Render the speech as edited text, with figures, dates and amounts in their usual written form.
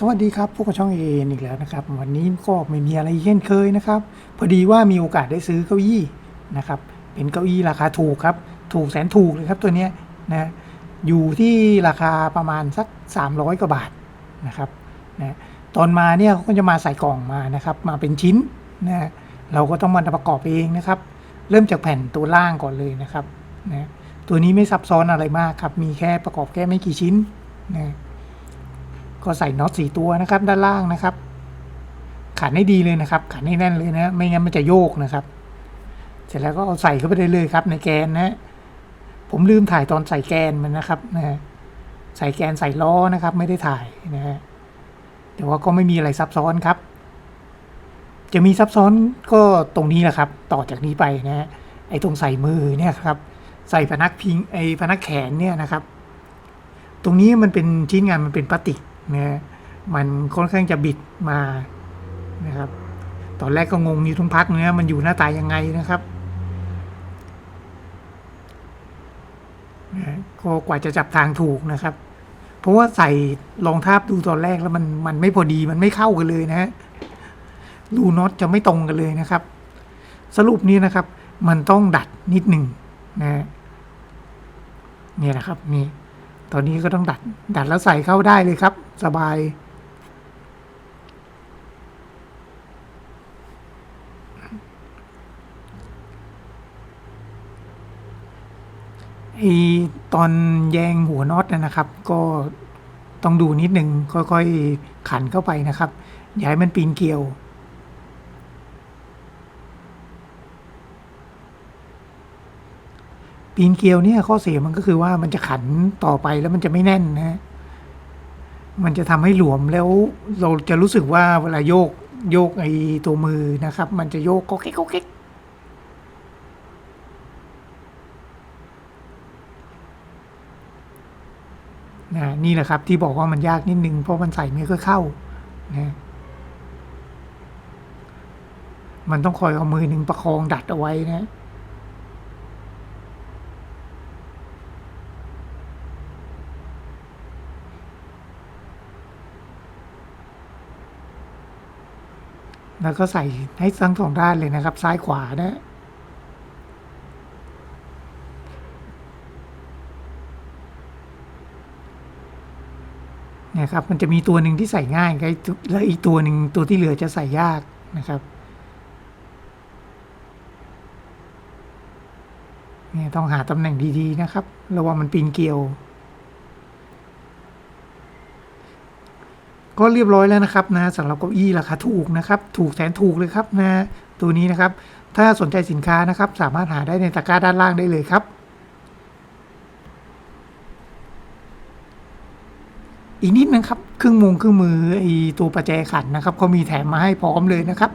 สวัสดีครับพวกกับช่องเออีกแล้วนะครับวันนี้ก็ไม่มีอะไรเช่นเคยนะครับพอดีว่ามีโอกาสได้ซื้อเก้าอี้นะครับเป็นเก้าอี้ราคาถูกครับถูกแสนถูกเลยครับตัวเนี้ยนะอยู่ที่ราคาประมาณสัก300 กว่าบาทนะครับนะตอนมาเนี่ยเขาก็จะมาใส่กล่องมานะครับมาเป็นชิ้นนะเราก็ต้องมาประกอบเองนะครับเริ่มจากแผ่นตัวล่างก่อนเลยนะครับนะตัวนี้ไม่ซับซ้อนอะไรมากครับมีแค่ประกอบแค่ไม่กี่ชิ้นนะก็ใส่น็อต4 ตัวนะครับด้านล่างนะครับขันให้ดีเลยนะครับขันให้แน่นเลยนะไม่งั้นมันจะโยกนะครับเสร็จแล้วก็เอาใส่เข้าไปได้เลยครับในแกนนะผมลืมถ่ายตอนใส่แกนมันนะครับนะใส่แกนใส่ล้อนะครับไม่ได้ถ่ายนะฮะแต่ว่าก็ไม่มีอะไรซับซ้อนครับจะมีซับซ้อนก็ตรงนี้แหละครับต่อจากนี้ไปนะไอ้ตรงใส่มือเนี่ยครับใส่พนักพิงไอ้พนักแขนเนี่ยนะครับตรงนี้มันเป็นชิ้นงานมันเป็นพลาสติกนะมันค่อนข้างจะบิดมานะครับตอนแรกก็งงอยู่ทุกพักเนื้อมันอยู่หน้าตายังไงนะครับก็กว่าจะจับทางถูกนะครับเพราะว่าใส่ลองทาบดูตอนแรกแล้วมันไม่พอดีมันไม่เข้ากันเลยนะฮะรูน็อตจะไม่ตรงกันเลยนะครับสรุปนี้นะครับมันต้องดัดนิดหนึ่งนะนี่นะครับนี่ตอนนี้ก็ต้องดัดแล้วใส่เข้าได้เลยครับสบายไอตอนแยงหัวน็อตนะครับก็ต้องดูนิดหนึ่งค่อยๆขันเข้าไปนะครับอย่าให้มันปีนเกลียวปีนเกลียวเนี่ยข้อเสียมันก็คือว่ามันจะขันต่อไปแล้วมันจะไม่แน่นนะมันจะทำให้หลวมแล้วเราจะรู้สึกว่าเวลาโยกไอตัวมือนะครับมันจะโยกก็เก๊กก็เก๊กนะนี่แหละครับที่บอกว่ามันยากนิดนึงเพราะมันใส่ไม่ค่อยเข้านะมันต้องคอยเอามือหนึ่งประคองดัดเอาไว้นะแล้วก็ใส่ให้ทั้งสองด้านเลยนะครับซ้ายขวานะเนี่ยครับมันจะมีตัวหนึ่งที่ใส่ง่ายแล้วอีกตัวหนึ่งตัวที่เหลือจะใส่ยากนะครับเนี่ยต้องหาตำแหน่งดีๆนะครับระวังมันปีนเกลียวก็เรียบร้อยแล้วนะครับนะสำหรับเก้าอี้ราคาถูกนะครับถูกแสนถูกเลยครับนะตัวนี้นะครับถ้าสนใจสินค้านะครับสามารถหาได้ในตะกร้าด้านล่างได้เลยครับอีกนิดนึงครับเครื่องมือไอตัวประแจขันนะครับเขามีแถมมาให้พร้อมเลยนะครับ